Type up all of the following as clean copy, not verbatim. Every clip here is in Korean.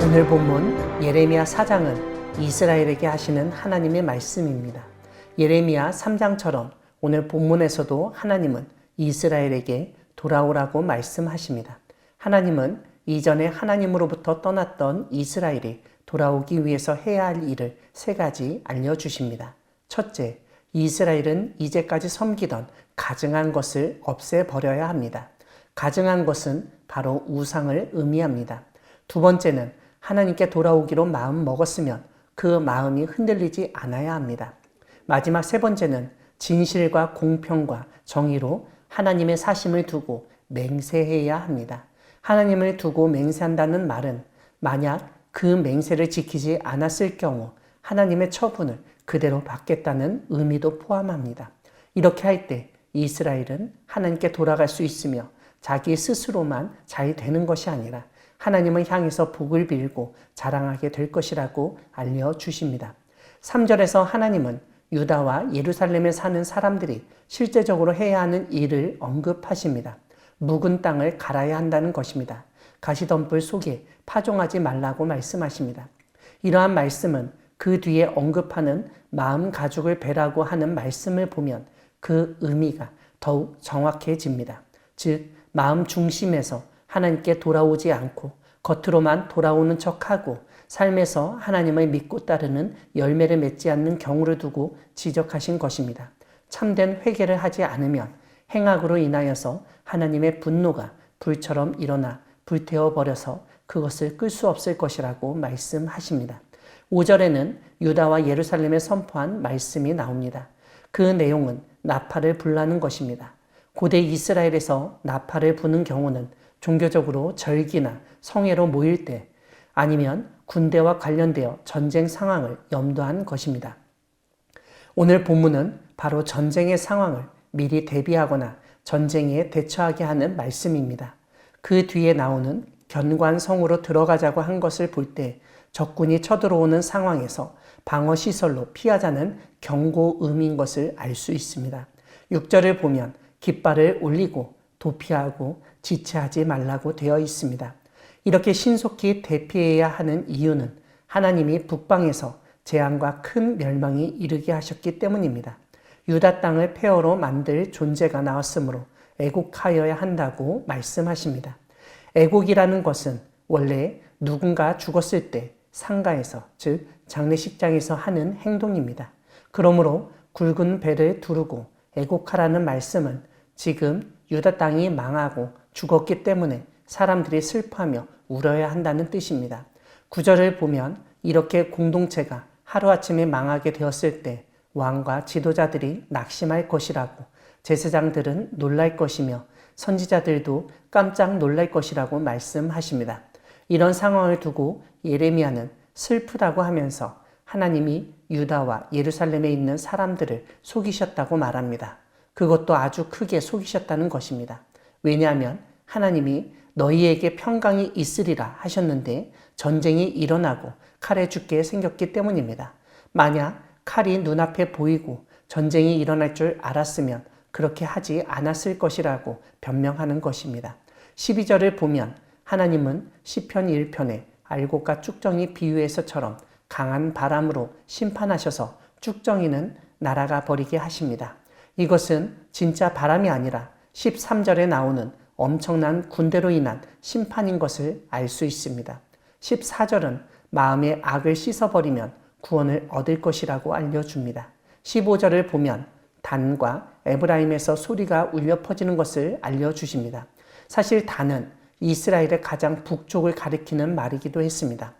오늘 본문 예레미야 4장은 이스라엘에게 하시는 하나님의 말씀입니다. 예레미야 3장처럼 오늘 본문에서도 하나님은 이스라엘에게 돌아오라고 말씀하십니다. 하나님은 이전에 하나님으로부터 떠났던 이스라엘이 돌아오기 위해서 해야 할 일을 세 가지 알려주십니다. 첫째, 이스라엘은 이제까지 섬기던 가증한 것을 없애버려야 합니다. 가증한 것은 바로 우상을 의미합니다. 두 번째는 하나님께 돌아오기로 마음 먹었으면 그 마음이 흔들리지 않아야 합니다. 마지막 세 번째는 진실과 공평과 정의로 하나님의 사심을 두고 맹세해야 합니다. 하나님을 두고 맹세한다는 말은 만약 그 맹세를 지키지 않았을 경우 하나님의 처분을 그대로 받겠다는 의미도 포함합니다. 이렇게 할 때 이스라엘은 하나님께 돌아갈 수 있으며 자기 스스로만 잘 되는 것이 아니라 하나님을 향해서 복을 빌고 자랑하게 될 것이라고 알려주십니다. 3절에서 하나님은 유다와 예루살렘에 사는 사람들이 실제적으로 해야 하는 일을 언급하십니다. 묵은 땅을 갈아야 한다는 것입니다. 가시덤불 속에 파종하지 말라고 말씀하십니다. 이러한 말씀은 그 뒤에 언급하는 마음 가죽을 베라고 하는 말씀을 보면 그 의미가 더욱 정확해집니다. 즉 마음 중심에서 하나님께 돌아오지 않고 겉으로만 돌아오는 척하고 삶에서 하나님을 믿고 따르는 열매를 맺지 않는 경우를 두고 지적하신 것입니다. 참된 회개를 하지 않으면 행악으로 인하여서 하나님의 분노가 불처럼 일어나 불태워버려서 그것을 끌 수 없을 것이라고 말씀하십니다. 5절에는 유다와 예루살렘에 선포한 말씀이 나옵니다. 그 내용은 나팔을 불라는 것입니다. 고대 이스라엘에서 나팔을 부는 경우는 종교적으로 절기나 성회로 모일 때 아니면 군대와 관련되어 전쟁 상황을 염두한 것입니다. 오늘 본문은 바로 전쟁의 상황을 미리 대비하거나 전쟁에 대처하게 하는 말씀입니다. 그 뒤에 나오는 견관성으로 들어가자고 한 것을 볼 때 적군이 쳐들어오는 상황에서 방어시설로 피하자는 경고 의미인 것을 알 수 있습니다. 6절을 보면 깃발을 올리고 도피하고 지체하지 말라고 되어 있습니다. 이렇게 신속히 대피해야 하는 이유는 하나님이 북방에서 재앙과 큰 멸망이 이르게 하셨기 때문입니다. 유다 땅을 폐허로 만들 존재가 나왔으므로 애곡하여야 한다고 말씀하십니다. 애곡이라는 것은 원래 누군가 죽었을 때 상가에서, 즉 장례식장에서 하는 행동입니다. 그러므로 굵은 배를 두르고 애곡하라는 말씀은 지금 유다 땅이 망하고 죽었기 때문에 사람들이 슬퍼하며 울어야 한다는 뜻입니다. 9절을 보면 이렇게 공동체가 하루아침에 망하게 되었을 때 왕과 지도자들이 낙심할 것이라고, 제사장들은 놀랄 것이며 선지자들도 깜짝 놀랄 것이라고 말씀하십니다. 이런 상황을 두고 예레미야는 슬프다고 하면서 하나님이 유다와 예루살렘에 있는 사람들을 속이셨다고 말합니다. 그것도 아주 크게 속이셨다는 것입니다. 왜냐하면 하나님이 너희에게 평강이 있으리라 하셨는데 전쟁이 일어나고 칼에 죽게 생겼기 때문입니다. 만약 칼이 눈앞에 보이고 전쟁이 일어날 줄 알았으면 그렇게 하지 않았을 것이라고 변명하는 것입니다. 12절을 보면 하나님은 시편 1편에 알곡과 쭉정이 비유에서처럼 강한 바람으로 심판하셔서 쭉정이는 날아가 버리게 하십니다. 이것은 진짜 바람이 아니라 13절에 나오는 엄청난 군대로 인한 심판인 것을 알 수 있습니다. 14절은 마음의 악을 씻어버리면 구원을 얻을 것이라고 알려줍니다. 15절을 보면 단과 에브라임에서 소리가 울려 퍼지는 것을 알려주십니다. 사실 단은 이스라엘의 가장 북쪽을 가리키는 말이기도 했습니다.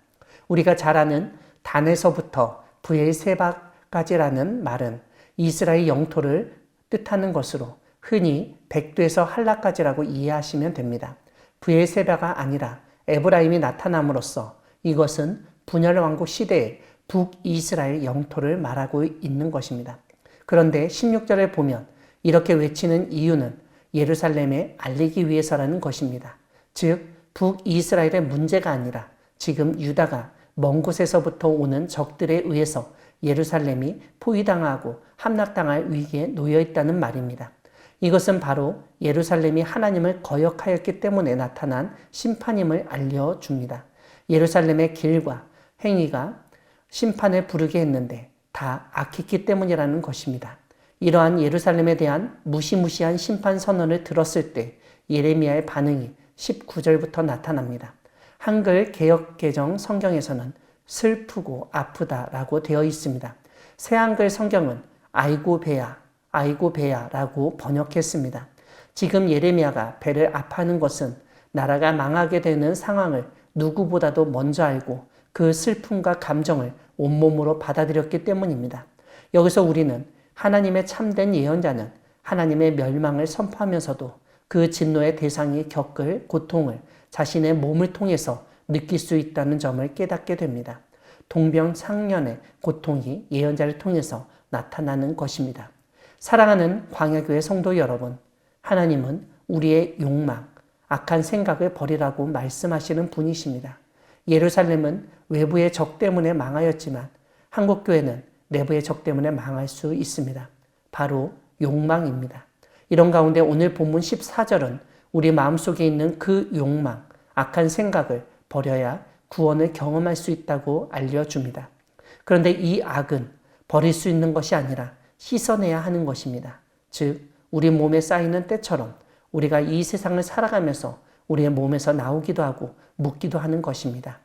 우리가 잘 아는 단에서부터 브엘세바까지라는 말은 이스라엘 영토를 뜻하는 것으로 흔히 백두에서 할라까지라고 이해하시면 됩니다. 브엘세바가 아니라 에브라임이 나타남으로써 이것은 분열왕국 시대의 북이스라엘 영토를 말하고 있는 것입니다. 그런데 16절에 보면 이렇게 외치는 이유는 예루살렘에 알리기 위해서라는 것입니다. 즉 북이스라엘의 문제가 아니라 지금 유다가 먼 곳에서부터 오는 적들에 의해서 예루살렘이 포위당하고 함락당할 위기에 놓여 있다는 말입니다. 이것은 바로 예루살렘이 하나님을 거역하였기 때문에 나타난 심판임을 알려줍니다. 예루살렘의 길과 행위가 심판을 부르게 했는데 다 악했기 때문이라는 것입니다. 이러한 예루살렘에 대한 무시무시한 심판 선언을 들었을 때 예레미야의 반응이 19절부터 나타납니다. 한글 개역개정 성경에서는 슬프고 아프다라고 되어 있습니다. 새한글 성경은 아이고 배야, 아이고 배야라고 번역했습니다. 지금 예레미야가 배를 아파하는 것은 나라가 망하게 되는 상황을 누구보다도 먼저 알고 그 슬픔과 감정을 온몸으로 받아들였기 때문입니다. 여기서 우리는 하나님의 참된 예언자는 하나님의 멸망을 선포하면서도 그 진노의 대상이 겪을 고통을 자신의 몸을 통해서 느낄 수 있다는 점을 깨닫게 됩니다. 동병상련의 고통이 예언자를 통해서 나타나는 것입니다. 사랑하는 광야교회 성도 여러분, 하나님은 우리의 욕망, 악한 생각을 버리라고 말씀하시는 분이십니다. 예루살렘은 외부의 적 때문에 망하였지만 한국교회는 내부의 적 때문에 망할 수 있습니다. 바로 욕망입니다. 이런 가운데 오늘 본문 14절은 우리 마음속에 있는 그 욕망, 악한 생각을 버려야 구원을 경험할 수 있다고 알려줍니다. 그런데 이 악은 버릴 수 있는 것이 아니라 씻어내야 하는 것입니다. 즉, 우리 몸에 쌓이는 때처럼 우리가 이 세상을 살아가면서 우리의 몸에서 나오기도 하고 묻기도 하는 것입니다.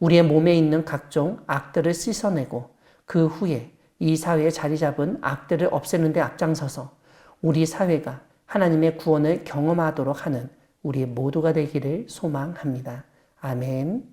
우리의 몸에 있는 각종 악들을 씻어내고 그 후에 이 사회에 자리 잡은 악들을 없애는 데 앞장서서 우리 사회가 하나님의 구원을 경험하도록 하는 우리 모두가 되기를 소망합니다. 아멘.